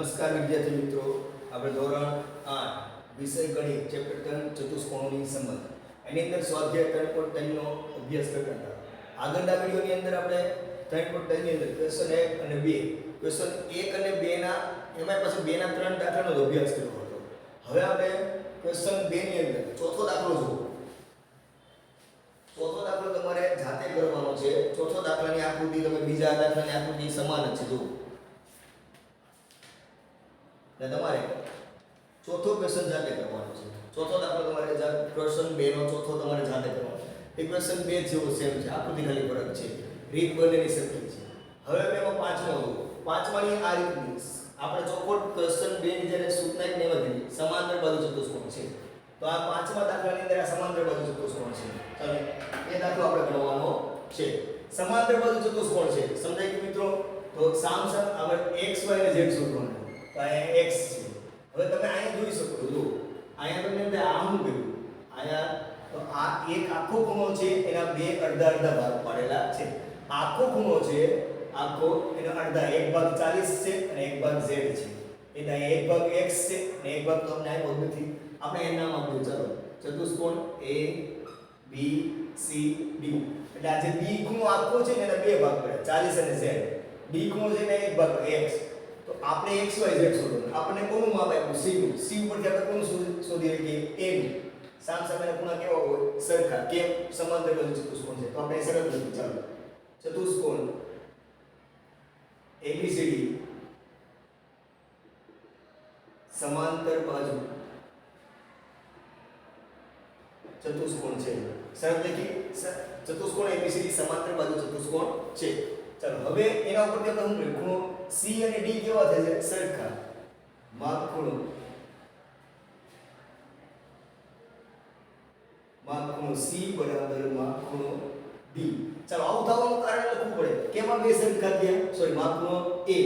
નમસ્કાર વિદ્યાર્થી મિત્રો, આપણે ધોરણ 8 વિષય ગણિત ચેપ્ટર 3 ચતુષ્કોણોની સમજ એની અંદર સ્વાધ્યાય 3.3 નો અભ્યાસ કરતા હતા. આગળના વિડિયોની અંદર આપણે 3.3 ની અંદર ક્વેશ્ચન 1 અને 2 ક્વેશ્ચન 1 અને 2 ના એમાં પછી 2 ના 3 દાખલાનો અભ્યાસ કર્યો હતો. હવે આપણે ક્વેશ્ચન 2 ની અંદર ચોથો દાખલો જુઓ. ચોથો દાખલો તમારે જાતે કરવાનો છે. ચોથો દાખલાની આકૃતિ તમે બીજા દાખલાની આકૃતિ સમાન જ છે. જુઓ ને તમારે ચોથો ક્વેશ્ચન જાતે કરવાનો છે. ચોથો દાખલો તમારે ક્વેશ્ચન 2 નો ચોથો તમારે જાતે કરવાનો છે. એ ક્વેશ્ચન 2 જેવો સેમ છે, આકૃતિ ખાલી ફરક છે, રીત બંનેની સરખી છે. હવે એમાં પાંચમો જુઓ. પાંચમાની આ રીતની આપણે ચોખ્ખો ક્વેશ્ચન 2 ની જ્યારે સૂચના એક નેવા દીધી સમાંતર બાજુ ચતુષ્કોણ છે. તો આ પાંચમા દાખલાની અંદર આ સમાંતર બાજુ ચતુષ્કોણ છે. ચાલો એ દાખલો આપણે ગણવાનો છે. સમાંતર બાજુ ચતુષ્કોણ છે, સમજાય કે મિત્રો? તો સામસામ આપણે x y અને z શોધવાનું. તો અહીંયા x છે. હવે તમે અહીંયા જોઈ શકો છો. જો અહીંયા તમને આ શું કર્યું? અહીંયા તો આ એક આખો ખૂણો છે, એના બે અડધા અડધા ભાગ પાડેલા છે. આખો ખૂણો છે, આખો એના અડધા, એક ભાગ 40 છે અને એક ભાગ z છે. એટલે એક ભાગ x છે અને એક ભાગ તમને આપ્યો નથી. આપણે એનું નામ આપ્યું. ચાલો ચતુષ્કોણ a b c d. એટલે આ જે b ખૂણો આખો છે ને એના બે ભાગ પડ્યા, 40 અને z. d ખૂણો છે ને એક ભાગ x. તો આપણે x y z શોધવાનું. આપણને કોનું માપ આપ્યું? c નું. c ઉપરથી આપણે કોનું શોધીએ કે a નું. સામસામેના ખૂણા કેવા હોય? સરખા. કેમ? સમાંતર બાજુ ચતુષ્કોણ છે. તો આપણે સરળ લખીએ. ચાલો ચતુષ્કોણ ABCD સમાંતર બાજુ ચતુષ્કોણ છે. સરળ લખી. ચતુષ્કોણ ABCD સમાંતર બાજુ ચતુષ્કોણ છે. ચાલો હવે એના ઉપરથી આપણે શું કરીએ? ખૂણો C અને D કેવા થાય છે? સરખા. માપ ખૂણો C બરાબર માપ ખૂણો D. ચાલો આવું થવાનું કારણ લખવું પડે. કેમ આ બે સરખા થયા? સોરી, માપ ખૂણો A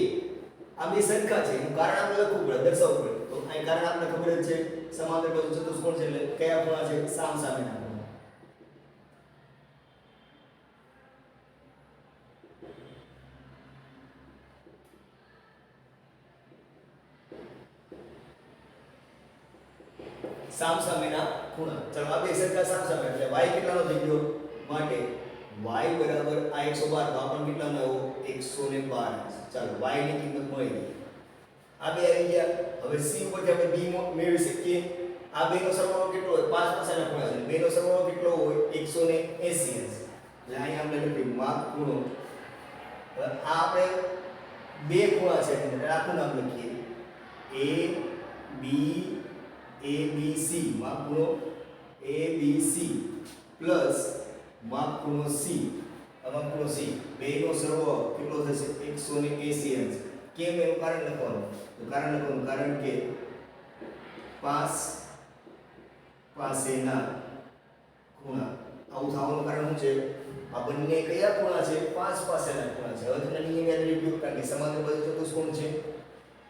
આ બે સરખા છે એનું કારણ આપણે લખવું પડે, દર્શાવવું પડે. તો આ કારણ આપણે ખબર જ છે, સમાંતર બાજુ ચતુષ્કોણ છે એટલે કયા ખૂણા છે? સામસામેના ખૂણા. સામસામેના ખૂણા. ચાલો આ બે સરખા સામસામે એટલે y કેટલાનો થઈ ગયો? માટે y બરાબર આ 112. તો આપણને કેટલાનો આવ્યો? 112. ચાલો y ની કિંમત મળી ગઈ. આ બે આવી ગયા. હવે c ઉપરથી આપણે b મેળવી શકીએ. આ બેનો સરવાળો કેટલો હોય? પાંચ પાસાના ખૂણા છે. બેનો સરવાળો કેટલો હોય? 180. એટલે અહીંયા આપણે લખ્યું માપ ખૂણો. હવે આ આપણે બે ખૂણા છે એટલે આખું નામ લખીએ ABC માપ ખૂણો ABC પ્લસ માપ ખૂણો C. માપ ખૂણો C બેનો સરવાળો કેટલો થશે? 180. કેમ? એનું કારણ લખવાનું. તો કારણ લખવાનું કારણ કે પાસેના ખૂણા. આવું થવાનું કારણ શું છે? આ બંને કયા ખૂણા છે? પાંચ પાસેના ખૂણા છે. હવે તમને નિયમ યાદ રહી ગયો કારણ કે સમાંતર બાજુ ચતુષ્કોણ છે.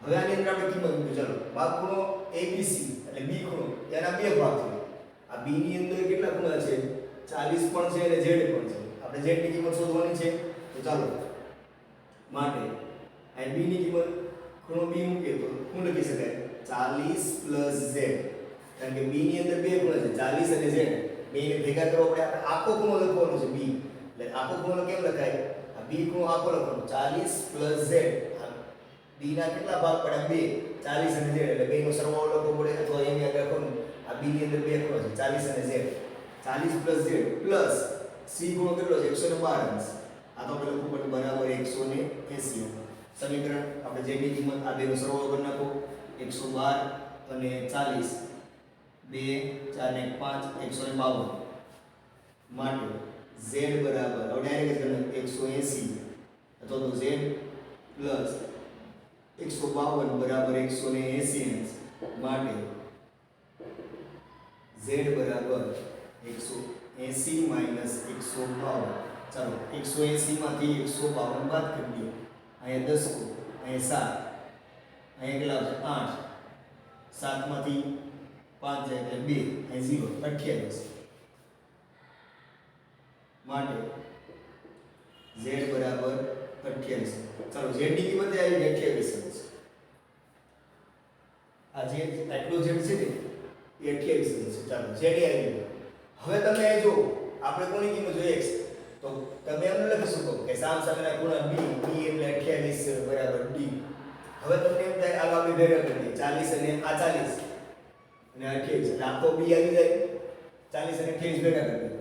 હવે આની અંદર આપણે કિંમત મૂકીએ. ચાલો માપ ખૂણો ABC એટલે B ખૂણો, એના બે ભાગ છે. આ B ની અંદર કેટલા ખૂણા છે? 40 પણ છે અને z પણ છે. આપણે z ની કિંમત શોધવાની છે. તો ચાલો માટે આ B ની કિંમત ખૂણો B મૂકીએ તો શું લખી શકાય? 40 z. કારણ કે B ની અંદર બે ખૂણા છે, 40 અને z. બે ને ભેગા કરો આપણે આખો ખૂણો લખવાનો છે B. એટલે આખો ખૂણો કેમ લખાય? આ B ખૂણો આખો લખવાનો 40 z. b ના કેટલા ભાગ પડ્યા? બે. 40 અને z એટલે બેનો સરવાળો લખવો પડે અથવા એની આગળ કોણ? આ b ની અંદર બે ખૂણા છે, 40 અને z. 40 z પ્લસ c ખૂણો કેટલો છે? 112. આ તો આપણે લખવું પડે બરાબર 180. સમીકરણ આપણે z ની કિંમત આ બેનો સરવાળો કરી નાખો. 112 અને 40 2 4 ને 5 152 માટે z બરાબર હવે ડાયરેક્ટ જ ગણો 180 અથવા તો z પ્લસ 152 બરાબર 180 માટે z બરાબર 180 માઈનસ 152. ચાલો 180 માંથી 152 બાદ કરી દો. અહીંયા 10 કો, અહીંયા 7, અહીંયા કેટલા આવશે? 8. 7 માંથી 5 જાય એટલે 2, અહીં 0, 28 માટે z બરાબર 28. ચાલો z ની કિંમત આવી 28 છે. 28 અંશ છે. ચાલો z આવી ગયું. હવે તમે જો આપણે કોની કિંમત જોઈએ x, તો તમે એમ લખી શકો કે સામ સામેના ખૂણા b એટલે 28 બરાબર d. હવે તમને એમ થાય આ બે ભેગા કરી દઈએ 40 અને આ 40 અને 28 એટલે આખો b આવી જાય. 40 અને 28 ભેગા કરી દઈએ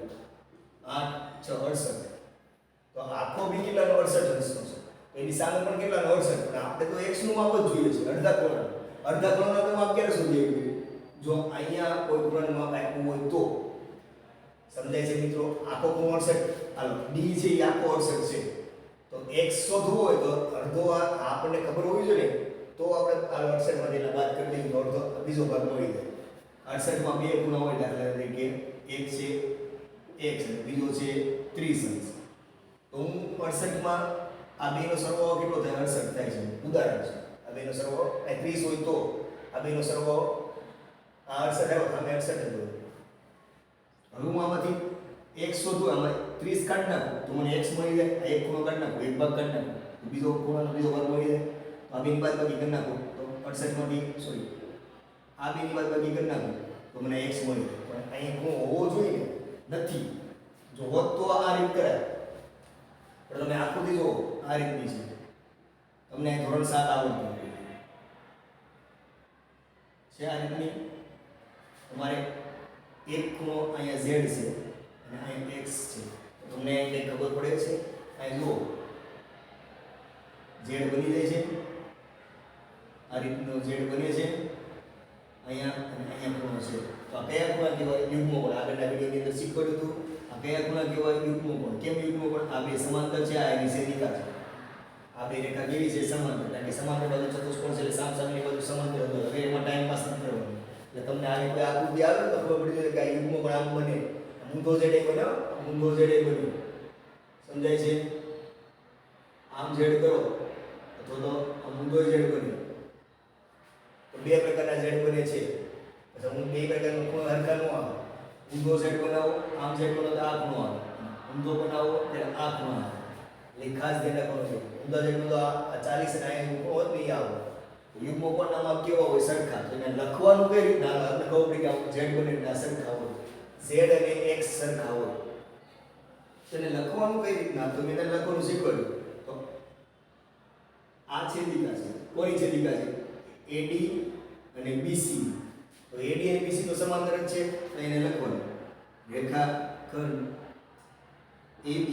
8 6 68. તો આખો b કેટલાનો 68 અંશનો છે. એની સામે પણ કેટલાનો 68. પણ આપણે તો x નું માપ જ જોઈએ છે, અડધા ખૂણા. અડધા ખૂણાનો તો માપ ક્યારે શોધીએ? જો અહીંયા કોઈ ખૂણાનું માપ આપ્યું હોય તો. સમજાય છે મિત્રો? આખો ખૂણો 68, હાલો d છે એ આખો 68 છે. તો x શોધવું હોય તો અડધો આપણને ખબર હોવી જોઈએ તો આપણે આ 68 માંથી બાદ કરી દઈએ તો અડધો બીજો ભાગ મળી જાય. 68 માં બે ખૂણા હોય દાખલા તરીકે એક છે x અને બીજો છે 30 અંશ. તો હું 68 માં આ બેનો સરવાળો કેટલો થાય? 68 થાય છે. ઉદાહરણ છે. આ બેનો સરવાળો 30 હોય તો આ બેનો સરવાળો આ 68 આવ્યો, આમે 68 હતો. હવે હું આમાંથી x શોધું, આમાં 30 કાઢી નાખું તો મને x મળી જાય. આ એક ખૂણો કાઢી નાખું, એક ભાગ કાઢી નાખું, બીજો ખૂણાનો બીજો ભાગ મળી જાય. તો આ બેની બાદબાકી કરી નાખું તો 68 માંથી સોરી આ બેની બાદબાકી કરી નાખું તો મને x મળી જાય. પણ અહીં ખૂણો હોવો જોઈએ નથી. જો હોત તો આ રીત કરાય. પણ તમે આકૃતિ જો આ રીતની છે. તમને ધોરણ 7 આવડતું છે આ રીતની. તમારે એક ખૂણો અહીંયા z છે અને અહીંયા x છે. તો તમને કંઈ ખબર પડે છે? અહીં જુઓ z બની જાય છે, આ રીતનો z બને છે અહીંયા અને અહીંયા ખૂણો છે. તો આ કયા ખૂણા કહેવાય? યુગ્મ કોણ. આગળના વિડિયોની અંદર શીખવાડ્યું હતું. આ કયા ખૂણા કહેવાય? યુગ્મ કોણ. કેમ યુગ્મ કોણ? આ બે સમાંતર છે, આ એની છેદિકા છે. આ બે રેખા કેવી છે? સમાંતર. કારણ કે સમાંતર બાજુ ચતુષ્કોણ છે એટલે સામસામેની બાજુ સમાંતર હતો. હવે એમાં ટાઈમ પાસ નથી કરવાનો. એટલે તમને આવી કોઈ આકૃતિ આવે તો ખબર પડી જાય કે આ યુગ્મ કોણ આમ બને. ઊંધો z બન્યો, ઊંધો z બન્યો. સમજાય છે? આમ z કરો અથવા તો આમ ઊંધો z બન્યો. તો બે પ્રકારના z બને છે. એટલે હું બે પ્રકારનો ખૂણો હરખા નો આવે. ઊંધો z બનાવો, આમ z બનાવો તો આ ખૂણો આવે. ઊંધો બનાવો એટલે આ ખૂણો આવે. એટલે ખાસ ધ્યાન રાખવાનું છે. ઊંધા z નો તો આ 40 અને આ ખૂણો જ નહીં આવે. યુગ્મ કોણના માપ કેવા હોય? સરખા. તો એને લખવાનું કઈ રીતના? આપણે ખબર પડી કે આ z બને એટલે આ સરખા હોય. z અને x સરખા હોય. તેને લખવાનું કઈ રીતના? તો મેં લખવાનું શીખવાડ્યું. તો આ છેદિકા છે. કોની છેદિકા છે? AD અને BC. તો AD અને BC તો સમાંતર જ છે. તો એને લખવાનું રેખાખંડ AD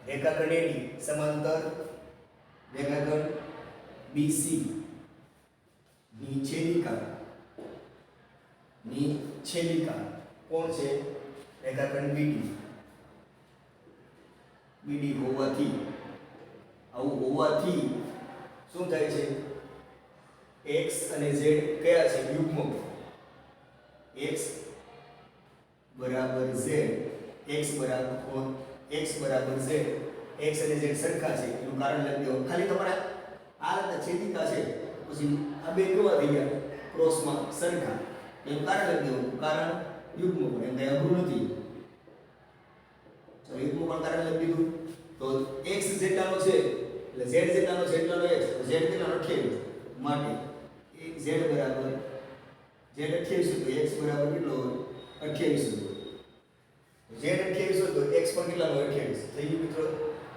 રેખાખંડ AD સમાંતર રેખાખંડ BC ની છેદિકા કોણ છે? રેખાખંડ BD હોવાથી, આવું હોવાથી શું થાય છે? x અને z કયા છે? યુગ્મ. x બરાબર z, x બરાબર z, x અને z સરખા છે એનું કારણ લખી દો. ખાલી તમારે આ રીતે છેદિકા છે પછી આ બે કેવા થઈ ગયા? ક્રોસમાં સરખા. એનું કારણ લખી દો. કારણ યુગ્મ કોણ. એમ કઈ અઘરું નથી. તો યુગ્મ કોણ કારણ લખી દીધું. તો x જેટલાનો છે એટલે z જેટલાનો છે એટલાનો x, તો z કેટલાનો 28 માટે z બરાબર z 28 તો x બરાબર કેટલો હોય? 28 હોય. z 28 હોય તો x પણ કેટલાનો હોય? 28. થઈ ગયું મિત્રો?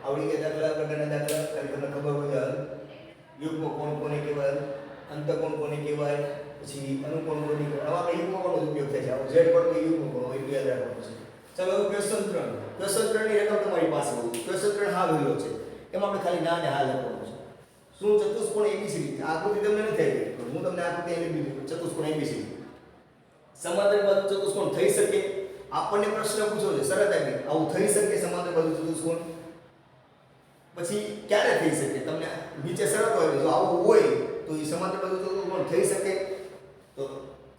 આવડી ગયા દાખલા પ્રકારના દાખલા. ખાલી તમને ખબર હોય યુગ્મ કોણ કોને કહેવાય, અંતકોણ કોને કહેવાય, પછી અનુકોણ કોને કહેવાય. આવા યુગ્મ કોણનો ઉપયોગ થાય છે. આવો z પર તો યુગ્મ કોણ હોય યાદ રાખવાનું છે. ચાલો હવે ક્વેશ્ચન 3. ક્વેશ્ચન 3 ની રકમ તમારી પાસે હોય. ક્વેશ્ચન 3 હા વેલો છે. એમાં આપણે ખાલી ના ને હા લખવાનું છે. શું ચતુષ્કોણ ABCD? આકૃતિ તમને નથી આવી. હું તમને આકૃતિ આપી દીધી. ચતુષ્કોણ ABCD સમાંતર બાજુ ચતુષ્કોણ થઈ શકે? આપણને પ્રશ્ન પૂછો છે શરત આપી આવું થઈ શકે સમાંતર બાજુ ચતુષ્કોણ? પછી ક્યારે થઈ શકે? તમને નીચે શરત હોય જો આવું હોય તો એ સમાંતર બાજુ ચતુષ્કોણ થઈ શકે. તો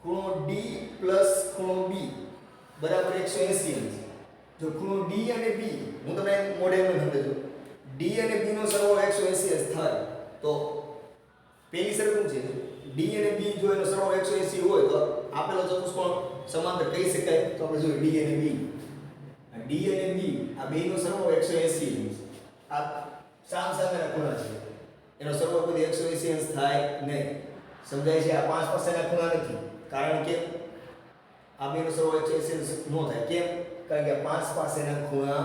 ખૂણો D પ્લસ ખૂણો B બરાબર 180 અંશ. જો ખૂણો D અને B, હું તમને મોડેલમાં સમજાવું. D અને B નો સરવાળો 180 અંશ થાય તો પેલી શરત શું છે? D અને B જો એનો સરવાળો 180 હોય તો આપેલો ચતુષ્કોણ સમાંતર કહી શકાય. તો આપણે જોઈએ D અને B. D અને B આ બેનો સરવાળો 180 અંશ. આ સામસામેના ખૂણા છે. એનો સરવાળો કદી 180 અંશ થાય નહીં. સમજાય છે? આ પાંચ પાસેના ખૂણા નથી, કારણ કે આ બેનો સરવાળો HCF નો થાય. કેમ? કારણ કે આ પાંચ પાસેના ખૂણા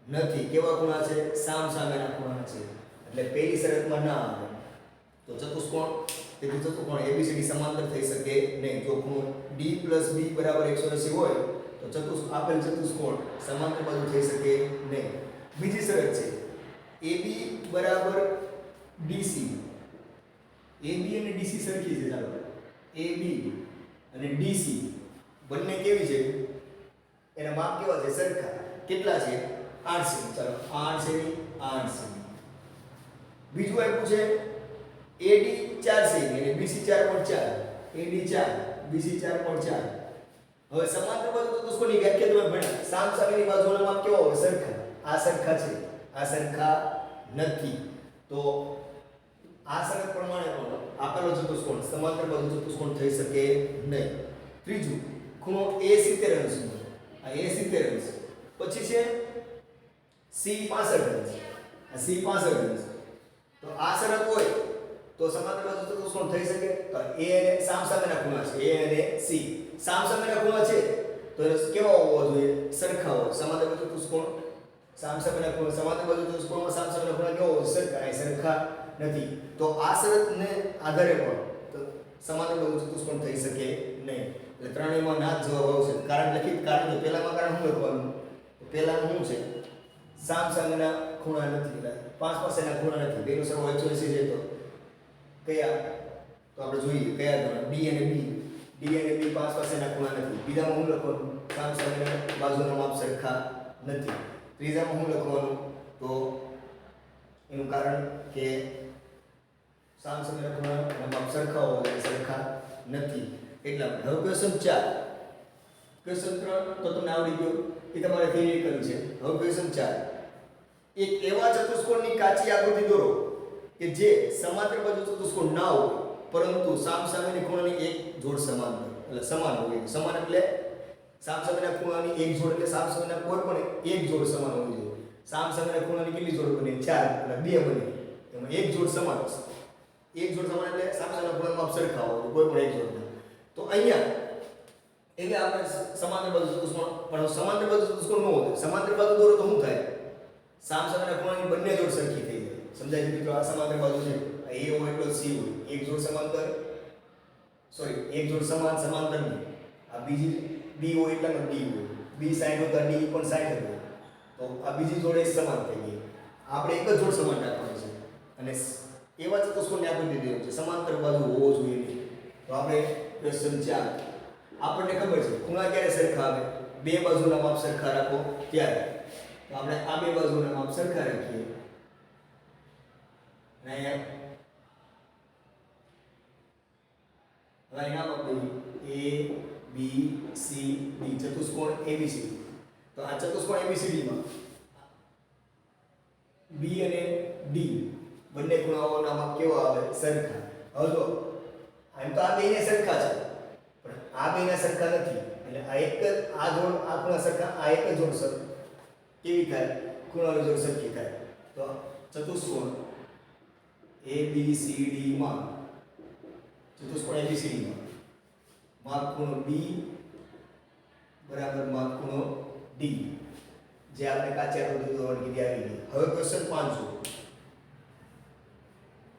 નથી. કેવા ખૂણા છે? સામસામેના ખૂણા છે. એટલે પહેલી શરતમાં ના આવે. તો ચતુષ્કોણ, તેથી ચતુષ્કોણ ABCD સમાંતર થઈ શકે નહીં. જો ખૂણો D + B = 180 હોય તો આપેલ ચતુષ્કોણ સમાંતર બાજુ થઈ શકે નહીં. બીજી શરત છે AB = DC. AB અને DC સરખી છે. ચાલો, AB અને DC બંને કેવી છે? એના માપ કેવા છે? સરખા. કેટલા છે? 8 સેમી. ચાલો, 8 સેમી, 8 સેમી. બીજું આપ્યું છે AD 4 સેમી અને BC 4.4. AD 4, BC 4.4. હવે સમાંતર બાજુ ચતુષ્કોણની વ્યાખ્યા તમે ભણ્યા. સામસામેની બાજુઓના માપ કેવા હોય? સરખા. આ સરખા છે, આ સરખા નથી. તો આ શરત પ્રમાણે પણ આપેલો ચતુષ્કોણ સમાંતર બાજુ ચતુષ્કોણ થઈ શકે નહીં. ત્રીજું, ખૂણો A 70 અંશનો. આ A 70 અંશ. પછી છે C 65 અંશ. આ C 65 અંશ. તો આ શરત હોય તો સમાંતર બાજુ ચતુષ્કોણ થઈ શકે. તો A અને સામસામેના ખૂણા છે, A અને C. સામસામેના ખૂણા છે તો કેવા હોવા જોઈએ? સરખા હોય. સમાંતર બાજુ ચતુષ્કોણ સામસામેના ખૂણા, સમાંતર બાજુ ચતુષ્કોણમાં સામસામેના ખૂણા કેવા હોય? સરખા. એ સરખા નથી. તો આ શરતને આધારે પણ તો સમાંતર બાજુ ચતુષ્કોણ થઈ શકે નહીં. એટલે ત્રણેયમાં ના જ જવાબ આવશે. કારણ લખી, કારણ તો પહેલામાં કારણ શું લખવાનું? તો પહેલાનું શું છે? સામસામેના ખૂણા નથી, પાંચ પાસેના ખૂણા નથી. બેનો સરવાળો 180 છે. તો કયા? તો આપણે જોઈએ કયા ગણ? D અને B. D અને B પાંચ પાસેના ખૂણા નથી. બીજામાં શું લખવાનું? સામસામેના બાજુના માપ સરખા નથી. ત્રીજામાં શું લખવાનું? તો એનું કારણ કે સામસામેના ખૂણાના માપ સરખા હોય, સરખા નથી. એટલા માટે. હવે ક્વેશ્ચન 4. ક્વેશ્ચન 3 તો તમને આવડી ગયો, એ તમારે થિયરિકલ છે. હવે ક્વેશ્ચન 4. એક એવા ચતુષ્કોણની કાચી આકૃતિ દોરો કે જે સમાંતર બાજુ ચતુષ્કોણ ના હોય પરંતુ સામસામેની ખૂણાની એક જોડ સમાંતર, એટલે સમાન હોય. સમાન એટલે સામસામેના ખૂણાની એક જોડ, એટલે સામસામેના કોઈ પણ એક જોડ સમાન હોવી જોઈએ. સામસામેના ખૂણાની કેટલી જોડ બને? 4, એટલે 2 બને. એમાં એક જોડ સમાન હશે. એક જોડ સમાન એટલે સામસામેના ખૂણાના માપ સરખા હોય, કોઈ પણ એક જોડ. તો અહીંયા એટલે આપણે સમાંતર બાજુ ચતુષ્કોણ, પણ સમાંતર બાજુ ચતુષ્કોણ ન હોય. સમાંતર બાજુ દોરો તો શું થાય? સામસામેના ખૂણાની બંને જોડ સરખી થઈ જાય. સમજાય છે મિત્રો? આ સમાંતર બાજુ છે. A હોય એટલે C હોય. એક જોડ સમાંતર, સોરી, એક જોડ સમાન સમાંતર નહીં. આ બીજી B હોય એટલે D હોય. B 60 હોય તો D પણ 60 હોય. તો આ બીજી જોડે સમાન થઈ ગઈ. આપણે એક જ જોડ સમાન રાખવાની છે. અને એવા ચતુષ્કોણને આપણે દીધેલું છે સમાંતર બાજુ હોવો જોઈએ નહીં. તો આપણે ક્વેશ્ચન 4. આપણને ખબર છે ખૂણા ક્યારે સરખા આવે? બે બાજુના માપ સરખા રાખો ત્યારે. તો આપણે આ બે બાજુના માપ સરખા રાખીએ. અને હવે નામ આપીએ A B C D. ચતુષ્કોણ ABCD. તો આ ચતુષ્કોણ ABCD માં B અને D બંને ખૂણાઓના માપ કેવા આવે? સરખા. હવે જો આમ તો આ બેને સરખા છે, પણ આ બેના સરખા નથી. એટલે આ એક જ, આ જોડ, આ ખૂણા સરખા, આ એક જ જોડ સરખા કેવી થાય? ખૂણાની જોડ સરખી થાય. તો ચતુષ્કોણ ABCD માં, ચતુષ્કોણ ABCD માં માપ ખૂણો B બરાબર માપ ખૂણો D, જે આપણે કાચી આકૃતિ દોરવાની કીધી આવી ગઈ. હવે ક્વેશ્ચન 5 જુઓ.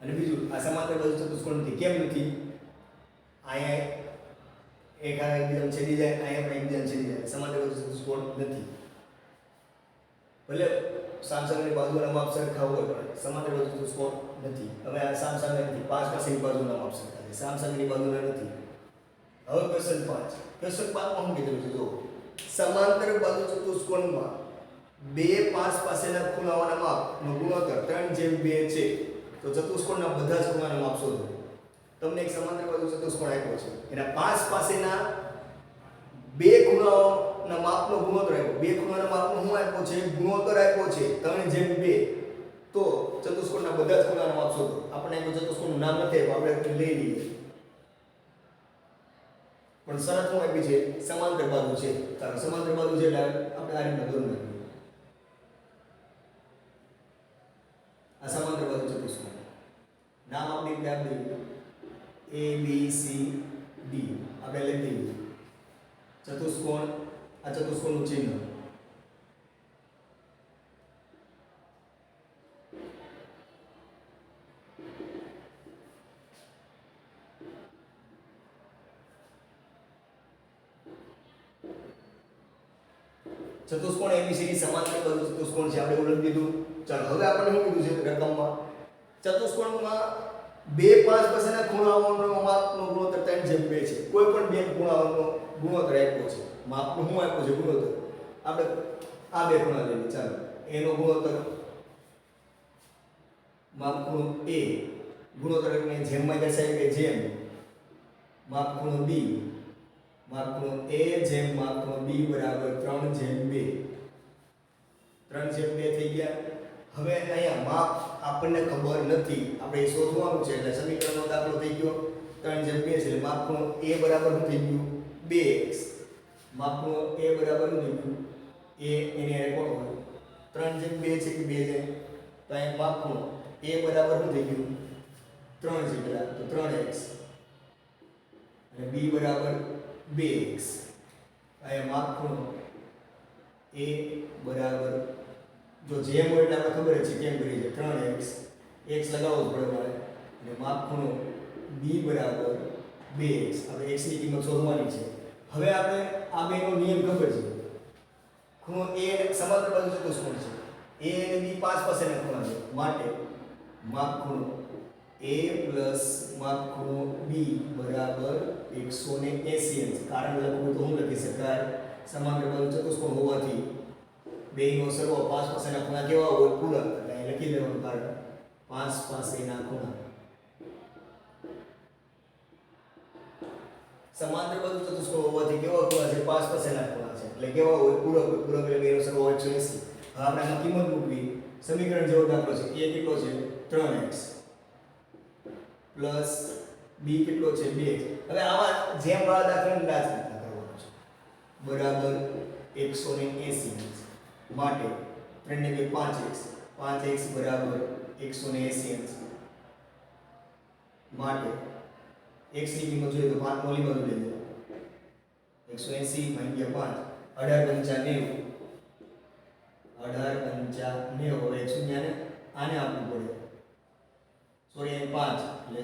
અને બીજું, આ સમાંતર બાજુ ચતુષ્કોણ નથી. કેમ નથી? અહીંયા એક આ એકબીજાને છેદી જાય, અહીંયા પણ એકબીજાને છેદી જાય. સમાંતર બાજુ ચતુષ્કોણ નથી. ભલે સામસામેની બાજુના માપ સરખા હોય પણ સમાંતર બાજુ ચતુષ્કોણ નથી. હવે આ સામસામે નથી. પાંચ પાસેની બાજુના માપ સરખા છે, સામસામેની બાજુના નથી. હવે ક્વેશ્ચન 5. ક્વેશ્ચન 5 માં શું કીધું છે? જો સમાંતર બાજુ ચતુષ્કોણમાં બે પાંચ પાસેના ખૂણાઓના માપનો ગુણોત્તર 3/2 છે. તો ચતુષ્કોણના બધા જ ખૂણાના માપ શોધો. તમને એક સમાંતર બાજુ ચતુષ્કોણ આપ્યો છે, એના પાંચ પાસેના બે ખૂણાઓના માપનો ગુણોત્તર આપ્યો. બે ખૂણાના માપનો શું આપ્યો છે? ગુણોત્તર આપ્યો છે 3/2. તો ચતુષ્કોણના બધા જ ખૂણાના માપ શોધો. આપણે આપ્યું ચતુષ્કોણનું નામ નથી આપ્યું, આપણે લઈ લઈએ. પણ શરત શું આપી છે? સમાંતર બાજુ છે. ચાલો સમાંતર બાજુ છે એટલે આપણે આ રીતના દોરી નાખીએ. આ સમાંતર બાજુ ચતુષ્કોણ નામ આપણી રીતે આપી A B C D આપણે લખી દીધું ચતુષ્કોણ આ ચતુષ્કોણનું ચિહ્ન ચતુષ્કોણ ABC ની સમાંતર બાજુ ચતુષ્કોણ છે આપણે ઓળખી દીધું ચાલો હવે આપણે શું કીધું છે રકમમાં ચતુષ્કોણમાં બે પાંચ પાસેના ખૂણાઓનો માપનો ગુણોત્તર 3:2 છે કોઈ પણ બે ખૂણાઓનો ગુણોત્તર આપ્યો છે માપનો શું આપ્યો છે ગુણોત્તર આપણે આ બે ખૂણા લઈએ ચાલો એનો ગુણોત્તર માપ ખૂણો A ગુણોત્તરને જેમમાં દર્શાવી કે જેમ માપ ખૂણો B માપ ખૂણો A જેમ માપ ખૂણો B બરાબર 3:2 3:2 થઈ ગયા હવે અહીંયા માપ આપણને ખબર નથી આપણે એ શોધવાનું છે એટલે સમીકરણનો દાખલો થઈ ગયો 3:2 છે એટલે માપ ખૂણો A બરાબર શું થઈ ગયું 2x માપ ખૂણો A બરાબર શું થઈ ગયું A એને કોણ હોય 3:2 છે કે 2 છે તો અહીંયા માપ ખૂણો A બરાબર શું થઈ ગયું 3 છે પેલા તો 3x અને B બરાબર 2x અહીંયા માપ ખૂણો A બરાબર જો જેમ હોય એટલે આપણે ખબર છે કેમ કરી છે 3x x લગાવવો જ પડે મારે અને માપ ખૂણો B બરાબર 2x આપણે x ની કિંમત શોધવાની છે હવે આપણે આ બેનો નિયમ ખબર છે ખૂણો A સમાંતર બાજુ ચતુષ્કોણ છે A અને B પાંચ પાસેના ખૂણા છે માટે માપ ખૂણો A પ્લસ માપ ખૂણો B બરાબર 180 કારણ લખવું તો હું લખી શકાય સમાંતર બાજુ ચતુષ્કોણ હોવાથી બેનો સરવાળો પાંચ પાસેના ખૂણા કેવા હોય પૂરક એટલે અહીં લખી દેવાનું કારણ પાંચ પાસેના ખૂણા સમાંતર બાજુ ચતુષ્કોણ હોવાથી કેવા ખૂણા છે પાંચ પાસેના ખૂણા છે એટલે કેવા હોય પૂરક એટલે બેનો સરવાળો 180 હવે આપણે આમાં કિંમત મૂકવી સમીકરણ જેવો દાખલો છે A કેટલો છે 3x પ્લસ B કેટલો છે 2x હવે આવા જેમ વાળા દાખલાની રાજ કરવાનો છે બરાબર 180 માટે 3 ને 2 5x 5x બરાબર 180 માટે x ની કિંમત જોઈએ તો 5 મોલી બાજુ લઈ લો 180 ભાગ્યા 5 18 95 હવે 1 શૂન્ય ને આને આપવું પડે સોરી 5 એટલે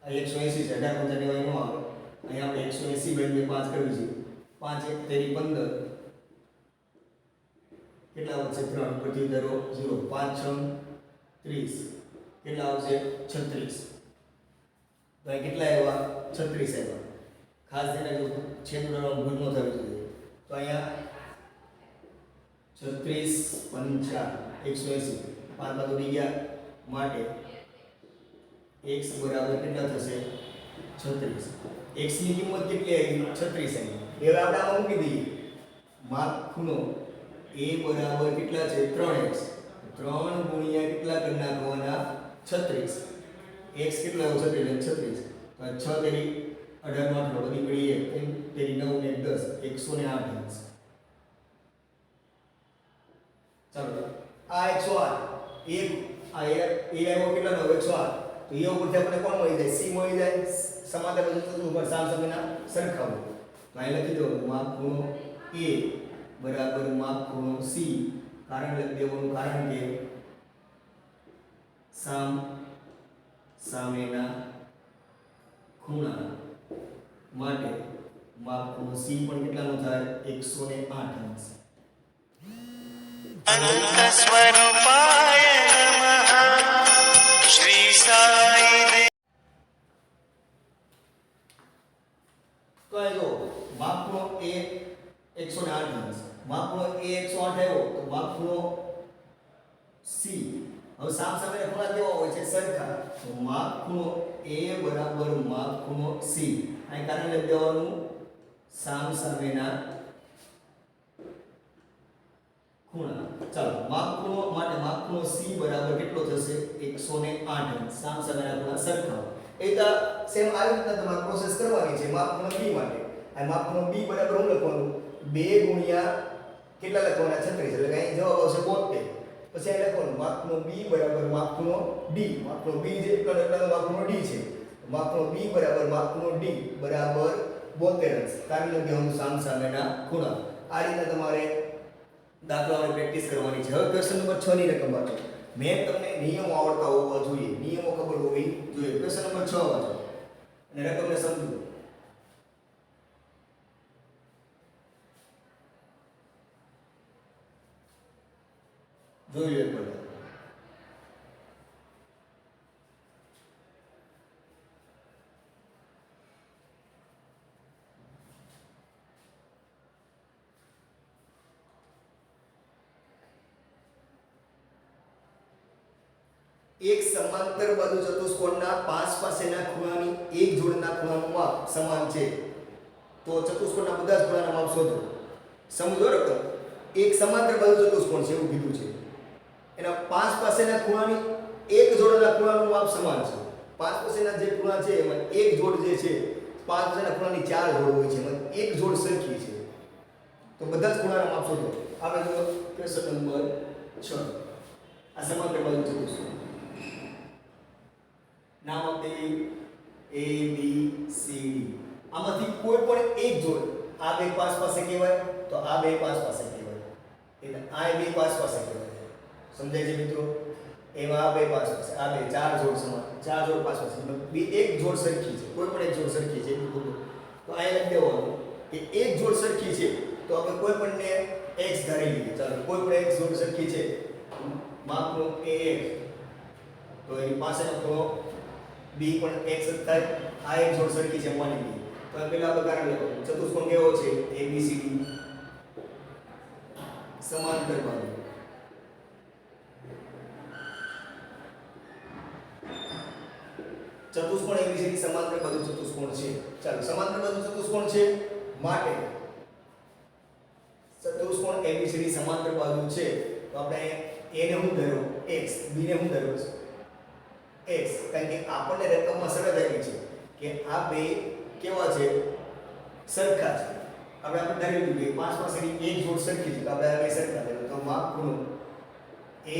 આ 180 છે 18 95 એનો આવે અહીં આપણે 180 ભાગ્યા 5 કરવી છે 5 1 તેરી 15 કેટલા આવશે 3 પછી ધરો 0 5 6 30 કેટલા આવશે 36 તો અહીં કેટલા આવ્યા 36 આવ્યા ખાસ ધ્યાન રાખજો છેદનો ભૂલ ન થવી જોઈએ તો અહીંયા 36 5 180 પાંચ બાજુ ઉડી ગયા માટે x બરાબર કેટલા થશે 36 x ની કિંમત કેટલી આવી 36 આવી હવે આપણે આમાં મૂકી દઈએ માપ ખૂણો A બરાબર કેટલા છે 3x 3 ગુણ્યા કેટલા કરી નાખવાના 36 x કેટલા આવશે 36 તો 6 તેરી 18 માં બધી પડી 1 તેરી 9 ને 10 108 આવશે ચાલો આ 108 એક આ એ આવ્યો કેટલાનો 108 તો એ ઉપરથી આપણે કોણ મળી જાય c મળી જાય સમાંતર બાજુ ઉપર સામસામેના સરખાવો તો અહીં લખી દો માપ ખૂણો A બરાબર માપ ખૂણો C કારણ લખી દેવાનું કારણ કે સામેના ખૂણા માટે માપ ખૂણો C પણ કેટલાનો થાય 108 અંશ अनंत स्वरूपाय नमः श्री साई देव તો એ જો માપ ખૂણો A 108 અંશ માપ ખૂણો A 108 આવ્યો તો માપ ખૂણો C હવે સામસામે ખૂણા કેવા હોય છે સરખા તો માપ ખૂણો A બરાબર માપ ખૂણો C અહીં કારણ લઈ દેવાનું સામસામેના ખૂણા ચાલો માપ ખૂણો માટે માપ ખૂણો C બરાબર કેટલો થશે 108 સામસામેના ખૂણા સરખા એ તો સેમ આવી રીતના તમારે પ્રોસેસ કરવાની છે માપ ખૂણો B માટે આ માપ ખૂણો B બરાબર હું લખવાનું 2 ગુણ્યા કેટલા લખવાના 36 એટલે અહીં જવાબ આવશે 72 પછી અહીં લખવાનું માપનો b બરાબર માપનો d, માપનો b જે એટલાનો માપનો d છે, માપનો b બરાબર માપનો d બરાબર 72 અંશ. કારણ કે હું સામસામેના ખૂણા. આ રીતે તમારે દાખલાઓની પ્રેક્ટિસ કરવાની છે. હવે ક્વેશ્ચન નંબર 6 ની રકમ વાંચો. મેં તમને નિયમો આવડતા હોવા જોઈએ, નિયમો ખબર હોવી જોઈએ. ક્વેશ્ચન નંબર 6 વાંચો અને રકમને સમજો. જોઈ લો એકવાર. એક સમાંતર બાજુ ચતુષ્કોણના પાસ પાસેના ખૂણાની એક જોડના ખૂણાનું માપ સમાન છે તો ચતુષ્કોણના બધા જ ખૂણાના માપ શોધો. સમજો રકમ. એક સમાંતર બાજુ ચતુષ્કોણ છે એવું કીધું છે. એના પાસ પાસેના ખૂણાની એક જોડના ખૂણાનું માપ સમાન છે. પાસ પાસેના જે ખૂણા છે એમાં એક જોડ જે છે, પાસ પાસેના ખૂણાની ચાર જોડ હોય છે, એમાં એક જોડ સરખી છે. તો બધા જ ખૂણાના માપ શોધો. આપણે જો ક્વેશ્ચન નંબર 6. આ સમાંતર બાજુ ચતુષ્કોણ. નામ આપી A B C D. આમાંથી કોઈ પણ એક જોડ આ બે પાસ પાસે કહેવાય તો આ બે પાસ પાસે કહેવાય. એટલે આ બે પાસ પાસે કહેવાય. સમજાય છે મિત્રો? એમાં આ બે પાસ પાસે, આ બે ચાર જોડ સમાન, ચાર જોડ પાસ પાસે. બે એક જોડ સરખી છે, કોઈ પણ એક જોડ સરખી છે એટલું ખોટું. તો આ લખી દેવાનું કે એક જોડ સરખી છે તો આપણે કોઈ પણને x ધારી લઈએ. ચાલો કોઈ પણ એક જોડ સરખી છે, માપનો a1 તો એની પાસેનો ખૂણો b પણ x જ થાય. આ એક જોડ સરખી છે માની લઈએ. તો પહેલા આપણે કારણ લખો. ચતુષ્કોણ કેવો છે? ABCD સમાંતર બાજુ. ચતુષ્કોણ ABCD સમાંતર બાજુ ચતુષ્કોણ છે. ચાલો સમાંતર બાજુ ચતુષ્કોણ છે માટે ચતુષ્કોણ ABCD સમાંતર બાજુ છે તો આપણે a ને હું ધર્યો x, b ને હું ધર્યો x. કારણ કે આપણને રકમમાં શરત આપી છે કે આ બે કેવા છે? સરખા છે. આપણે ધારી લીધું કે પાંચ પાસેની એક જોડ સરખી છે તો આપણે આ બે સરખા ધર્યો. તો માપ ખૂણો a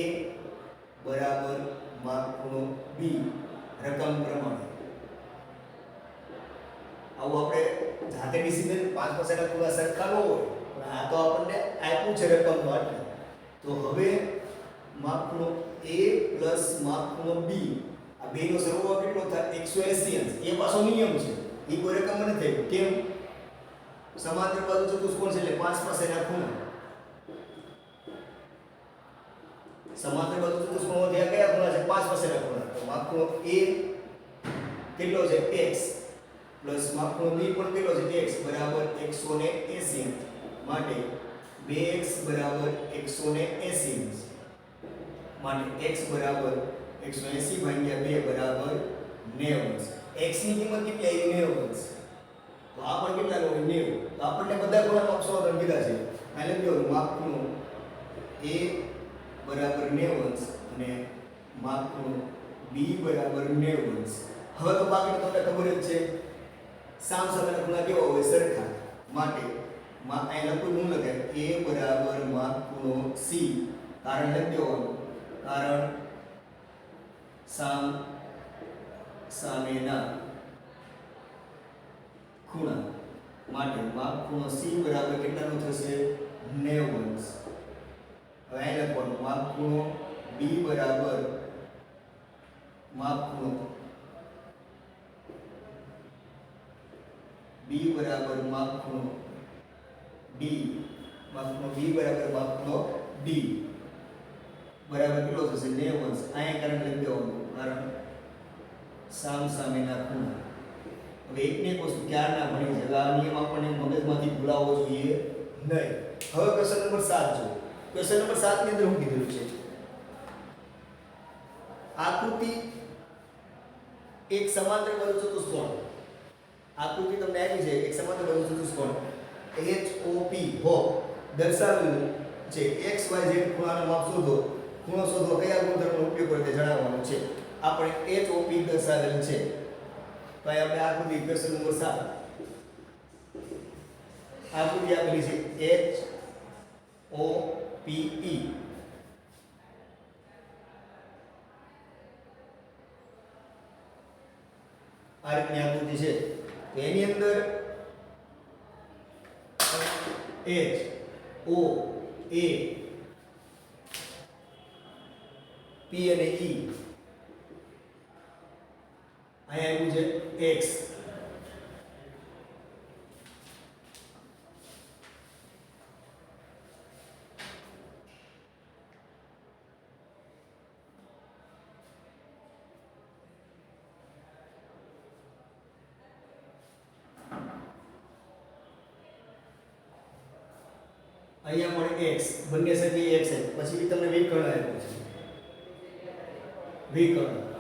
બરાબર માપ ખૂણો b રકમ પ્રમાણે. આવું આપણે જાતે ડિસિઝન પાંચ પાસેના ખૂણા સરખા ન હોય પણ આ તો આપણને આપ્યું છે રકમ માટે. તો હવે માપ ખૂણો a પ્લસ માપ ખૂણો b, આ બેનો સરવાળો કેટલો થાય? 180 અંશ. એ પાછો નિયમ છે, એ કોઈ રકમ નથી. કેમ? સમાંતર બાજુ ચતુષ્કોણ છે એટલે પાંચ પાસેના ખૂણા. સમાંતર બાજુ ચતુષ્કોણમાં ત્યાં કયા ખૂણા છે? પાંચ પાસેના ખૂણા. તો માપ ખૂણો a કેટલો છે? x પ્લસ માપ ખૂણો b પણ કેટલો છે? x બરાબર 180 અંશ. માટે 2x બરાબર 180 અંશ. માટે x બરાબર 180 ભાગ્યા 2 બરાબર 90 અંશ. x ની કિંમત કેટલી આવી? 90 અંશ. તો આ પણ કેટલા હોય? 90. તો આપણને બધા ખૂણા માપ શોધવા કીધા છે. આ લખજો માપ ખૂણો a બરાબર 90 અંશ અને માપ ખૂણો b બરાબર 90 અંશ. હવે તો બાકીનું તમને ખબર જ છે, સામસામેના ખૂણા કેવા હોય? સરખા. માટે અહીં લખું હું લખાય a બરાબર માપ ખૂણો c. કારણ લખી દેવાનું, કારણ સામેના ખૂણા. માટે માપ ખૂણો c બરાબર કેટલાનો થશે? 90 અંશ. હવે અહીં લખવાનું માપ ખૂણો b બરાબર માપ ખૂણો b બરાબર માપ ખૂણો d, માપ ખૂણો b બરાબર માપ ખૂણો d બરાબર કેટલો થશે? 90 અંશ. અહીંયા કારણ લખી દેવાનું, કારણ સામસામેના ખૂણા. હવે એકને એક વસ્તુ ક્યારના ભણી છે, આ નિયમ આપણને મગજમાંથી ભૂલાવવો જોઈએ નહીં. હવે ક્વેશ્ચન નંબર 7 જો. ક્વેશ્ચન નંબર 7 ની અંદર શું કીધેલું છે? આકૃતિ એક સમાંતર બાજુ ચતુષ્કોણ. આકૃતિ તમને આપી છે એક સમાંતર બાજુ ચતુષ્કોણ HOP દર્શાવેલું છે. x y z ખૂણાનો માપ શોધો. ખૂણો શોધો કયા ગુણધર્મનો ઉપયોગ કરે તે જણાવવાનું છે. આપણે HOP દર્શાવેલ છે. તો અહીં આપણે આકૃતિ ક્વેશ્ચન નંબર 7 આકૃતિ આપેલી છે HOPE. આ રીતની આકૃતિ છે તો એની અંદર H O A P અને E અહીંયા આવ્યું છે X અહીંયા પણ x બંને સંખ્યા x છે પછી તમને વિકર્ણ આપ્યું છે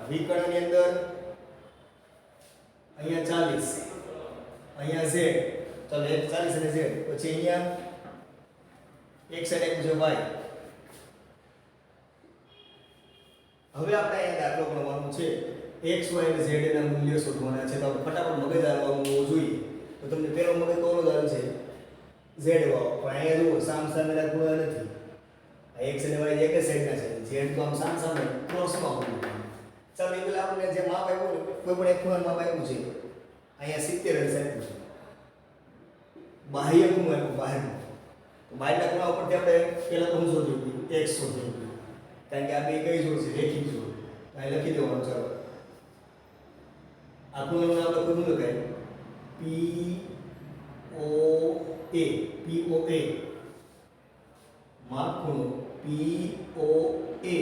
વિકર્ણની અંદર અહીંયા 40 અહીંયા z ચાલો 40 અને z પછી અહીંયા x અને y હવે આપણે અહીંયા દાખલો ગણવાનો છે x y અને z ના મૂલ્યો શોધવાના છે તો આપણે ફટાફટ મગજ હાલવાનું જોઈએ તો તમને પહેલો મગજ કોનો દાલ છે z વાળો પણ અહીંયા જુઓ સામસામેના ખૂણા નથી આ x અને y એક જ સાઈડના છે z તો આમ સામસામે ક્રોસમાં હોય ચાલો એ પેલા આપણે જે માપ આપ્યું ને કોઈ પણ એક ખૂણાનું માપ આપ્યું છે અહીંયા 70 અંશ આપ્યું છે બાહ્ય ખૂણો આપ્યો બહારનો તો બહારના ખૂણા ઉપરથી આપણે પહેલા તો શું શોધ્યું x શોધ્યું કારણ કે આ બે કઈ જોડ છે રેખિક જોડ અહીં લખી દેવાનું ચાલો આ ખૂણાનું નામ આપણે શું લખાય POA માપ ખૂણો POA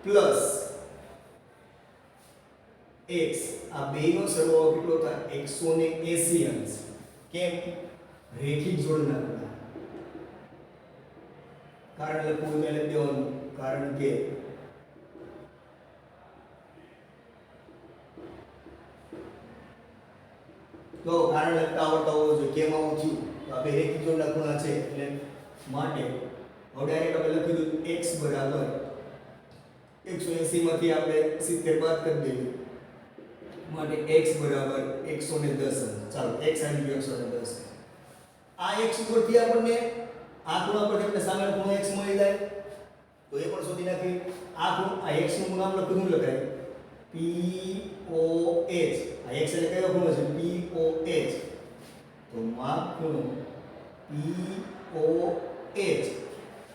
પ્લસ x આ બેનો સરવાળો કેટલો થાય 180 અંશ કેમ રેખિક જોડના ખૂણા કારણ લખવું મેં લખી દેવાનું કારણ કે તો કારણ લખતા આવડતા હોવો જોઈએ કેમ આવું થયું તો આ બે રેખિક જોડના ખૂણા છે એટલે માટે હવે ડાયરેક્ટ આપણે લખી દીધું x બરાબર 180 માંથી આપણે 70 બાદ કરી દઈએ માટે x બરાબર 110 ચાલો x આવી ગયો 110 આ x ઉપરથી આપણને આ ખૂણા પરથી આપણે સામેનો ખૂણો x મળી જાય તો એ પણ શોધી નાખીએ આ ખૂણો આ x નું નામ લખવું લખાય POH આ x એટલે કયો ખૂણો છે POH તો માપ ખૂણો POH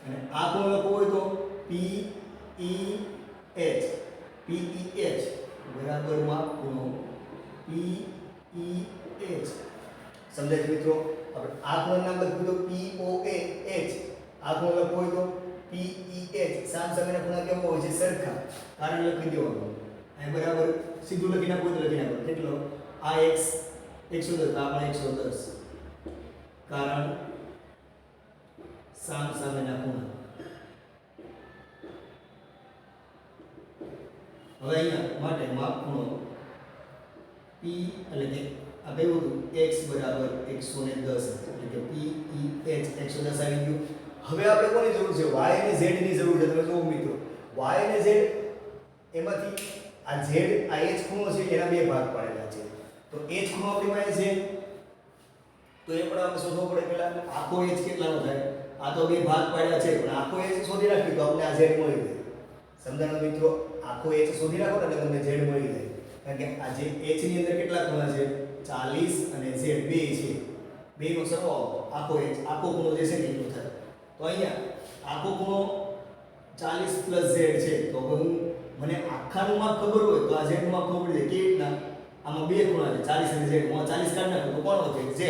અને આ ખૂણો લખવો હોય તો PEH બરાબર માપ ખૂણો PEH સમજાય છે મિત્રો આપણે આ ખૂણાનું નામ લખ્યું તો POH આ ખૂણો લખવો હોય તો PEH સામસામેના ખૂણા કેવો હોય છે સરખા કારણ લખી દેવાનું અહીં બરાબર સીધું લખી નાખો તો લખી નાખો કેટલો આ x 110 આ પણ 110 કારણ સામસામેના ખૂણા હવે અહીંયા માટે માપ ખૂણો P એટલે કે આ કયું હતું x બરાબર 110 એટલે કે PEH 110 આવી ગયું હવે આપણે કોની જરૂર છે y અને z ની જરૂર છે તમે જુઓ મિત્રો y અને z એમાંથી આ z આ h ખૂણો છે એના બે ભાગ પાડેલા છે તો h ખૂણો આપણી પાસે છે તો એ પણ આપણે શોધવો પડે પહેલા આખો h કેટલાનો થાય આ તો બે ભાગ પાડ્યા છે પણ આખો h શોધી નાખ્યું તો આપણે આ z મળી જાય સમજાણો મિત્રો આખો h શોધી રાખો એટલે તમને z મળી જાય કારણ કે આ જે h ની અંદર કેટલા ખૂણા છે 40 અને z બે છે બેનો સરવાળો આખો h આખો ખૂણો જે છે ને એટલો થાય તો અહીંયા આખો ખૂણો 40 z છે તો હું મને આખાનું માપ ખબર હોય તો આ z નું માપ ખબર પડે કેવી રીતના આમાં બે ખૂણા છે 40 અને z હું 40 કાઢી નાખું તો કોણ વધે z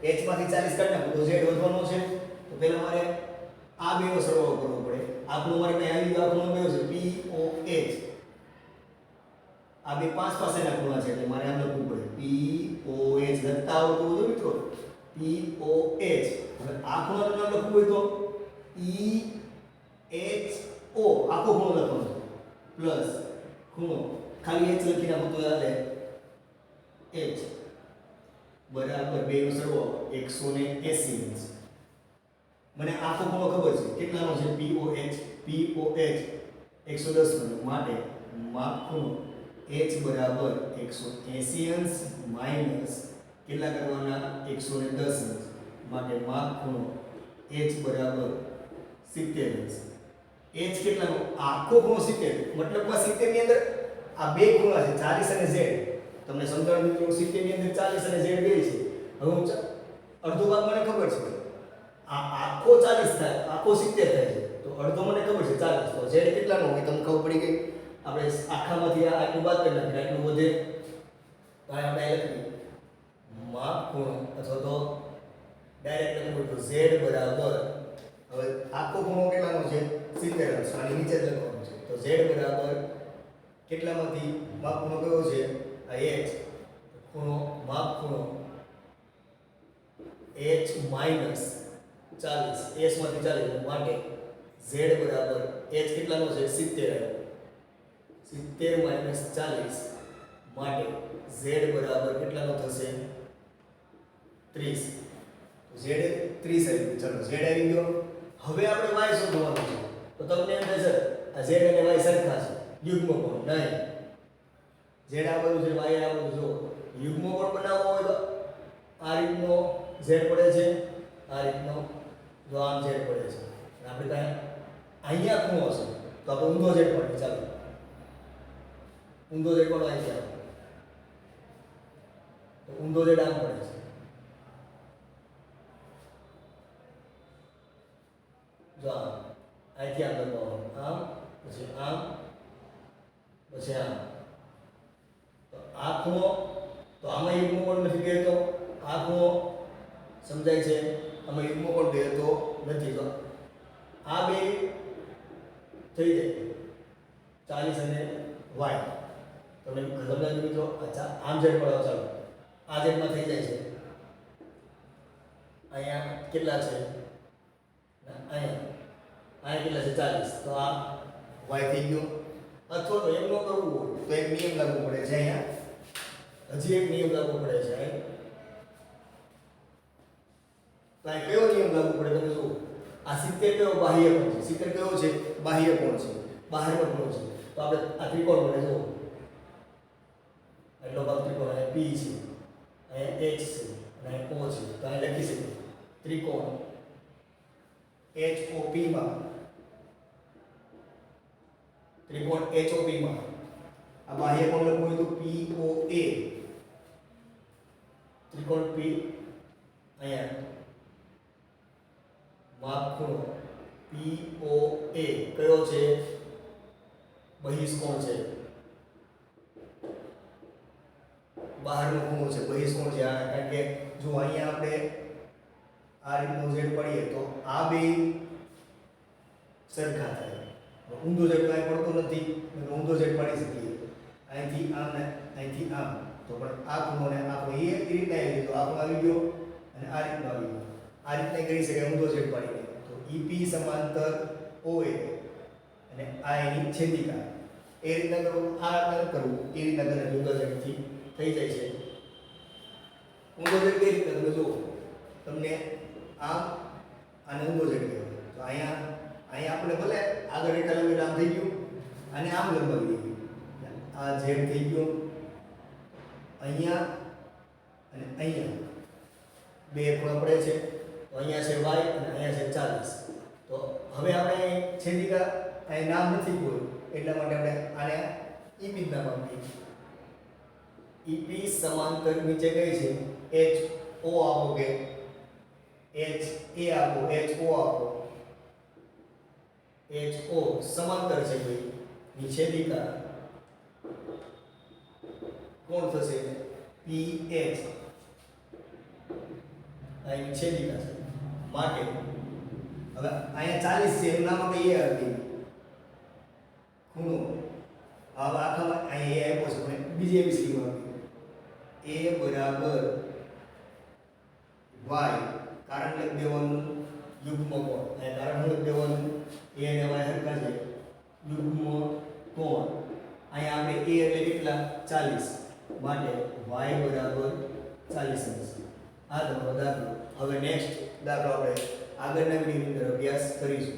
h માંથી 40 કાઢી નાખું તો z વધવાનો છે તો પહેલા મારે આ બેનો સરવાળો કરવો પડે આપણું મારે કઈ આવી ગયું આપણું કયો છે POH આ બે પાંચ પાસેના ખૂણા છે એટલે મારે આમ લખવું પડે POH લખતા આવડતું હોય મિત્રો POH હવે આ ખૂણાનું નામ લખવું હોય તો EHO આખો ખૂણો લખવાનો પ્લસ ખૂણો ખાલી h લખી નાખો તો ચાલે h બરાબર બેનો સરવાળો 180 અંશ મને આખો ખૂણો ખબર છે કેટલાનો છે POH 110 માટે માપ ખૂણો h બરાબર 180 અંશ માઈનસ કેટલા કરવાના 110 અંશ માટે માપ ખૂણો h બરાબર 70 અંશ h કેટલાનો આખો ખૂણો 70 મતલબમાં 70 ની અંદર આ બે ખૂણા છે 40 અને z તમને સમજાવવાનું મિત્રો 70 ની અંદર 40 અને z ગઈ છે. હવે હું અડધો ભાગ મને ખબર છે, આ આખો 40 થાય, આખો 70 થાય છે, તો અડધો મને ખબર છે 40, તો z કેટલાનો હોય તમને ખબર પડી ગઈ. આપણે આખામાંથી આ આટલું બાદ કરી નાખીએ, આટલું વધે તો આપણે લખીએ માપ ખૂણો, અથવા તો ડાયરેક્ટ લખવું તો z બરાબર, હવે આખો ખૂણો કેટલાનો છે 70 અંશ, આની નીચે જ લખવાનું છે. તો z બરાબર કેટલામાંથી માપ ખૂણો કયો છે આ h, ખૂણો માપ ખૂણો h માઈનસ 40, s માંથી 40 માટે z બરાબર h કેટલાનો છે 70, 70 માઈનસ 40 માટે z બરાબર કેટલાનો થશે 30. તો z 30 આવી ગયો. ચલો z આવી ગયો. હવે આપણે y શોધવાનું છે. તો તમને એમ થશે આ z અને y સરખા છે, યુગ્મ કોણ નહીં. z આ બાજુ છે, y આ બાજુ. જો યુગ્મ કોણ બનાવવો હોય તો આ રીતનો z પડે છે, આ રીતનો જો આમ z પડે છે, અને આપણે કાંઈ અહીંયા ખૂણો હશે તો આપણે ઊંધો z પડે. ચાલો ઊંધો z પડો અહીંથી આવે, તો ઊંધો z આમ પડે છે. જો આમ અહીંથી આમ લખવાનું, આમ પછી આમ પછી આમ. તો આ ખૂણો, તો આમાં યુગ્મ કોણ નથી કહેતો, આ ખૂણો સમજાય છે, આમાં યુગ્મ કોણ કહેતો નથી. તો આ બે થઈ જાય 40 અને y. તમને સમજાય મિત્રો? અચ્છા આમ z પડાવો. ચાલો આ z માં થઈ જાય છે, અહીંયા કેટલા છે અહીંયા કેટલા છે 40, તો આ y થઈ ગયો. અથવા તો એમ ન કરવું હોય તો એક નિયમ લાગુ પડે છે અહીંયા, હજી એક નિયમ લાગુ પડે છે અહીં. તો આ કયો નિયમ લાગુ પડે તમે જુઓ. આ 70 કયો બાહ્ય કોણ છે, 70 કયો છે બાહ્ય કોણ છે, બહારનો કોણ છે. તો આપણે આ ત્રિકોણ મળે જુઓ, એટલો ભાગ ત્રિકોણ, અહીંયા p છે, અહીંયા h છે અને અહીંયા o છે. તો અહીં લખી શકીએ ત્રિકોણ HOP માં, ત્રિકોણ HOP માં આ બાહ્ય કોણ લખવું હોય તો POA, ત્રિકોણ P અહીંયા માપ ખૂણો POA કયો છે બહિષ્કોણ છે, બહારનો ખૂણો છે, બહિષ્કોણ છે. કારણ કે જો અહીંયા આપણે આ રીતનો z પડીએ તો આ બે સરખા થાય. ઊંધો z કાંઈ પડતો નથી, ઊંધો z પાડી શકીએ અહીંથી આમ ને અહીંથી આમ. તો પણ આ ખૂણો ને આ ખૂણો એ રીતના આવી ગયો, આ ખૂણો આવી ગયો અને આ રીતનો આવી ગયો. આ રીતના કરી શકાય ઊંધો z પાડીને. તો EP સમાંતર OA અને આ એની છેદિકા, એ રીતના કરવું, આ રીતના કરવું, એ રીતના કરે ઊંધો z થી થઈ જાય છે. ઊંધો z કઈ રીતના તમે જુઓ, તમને આમ અને ઊંધો z કહેવાય. તો અહીંયા આપણે ભલે આગળ રેખા લંબાઈ આમ થઈ ગયું અને આમ લંબાવી ગયું, આ z થઈ ગયો અહીંયા અને અહીંયા બે ખૂણા પડે છે. તો અહીંયા છે y અને અહીંયા છે 40. તો હવે આપણે છેદિકા અહીં નામ નથી કોઈ, એટલા માટે આપણે આને EP જ નામ આપીએ. EP સમાંતર નીચે કઈ છે HO આપો કે HA આપો, HO આપો, HO સમાંતર છે ભાઈ, નીચે દીકા કોણ થશે PH, અહીં નીચે દીકા છે માટે હવે અહીંયા 40 છે એનું નામ આપણે એ આપી ખૂણો. હવે આખામાં અહીંયા એ આપ્યો છે, બીજી એબીસી આપી a બરાબર y, કારણ લખી દેવાનું યુગ્મ કોણ. અહીં કારણ લખી દેવાનું a અને y સરખા છે, યુગ્મ કોણ. અહીંયા આપણે a એટલે કેટલા 40 માટે y બરાબર 40 અંશ. આ તમારો દાખલો. હવે નેક્સ્ટ દાખલો આપણે આગળના વિડીયોની અંદર અભ્યાસ કરીશું.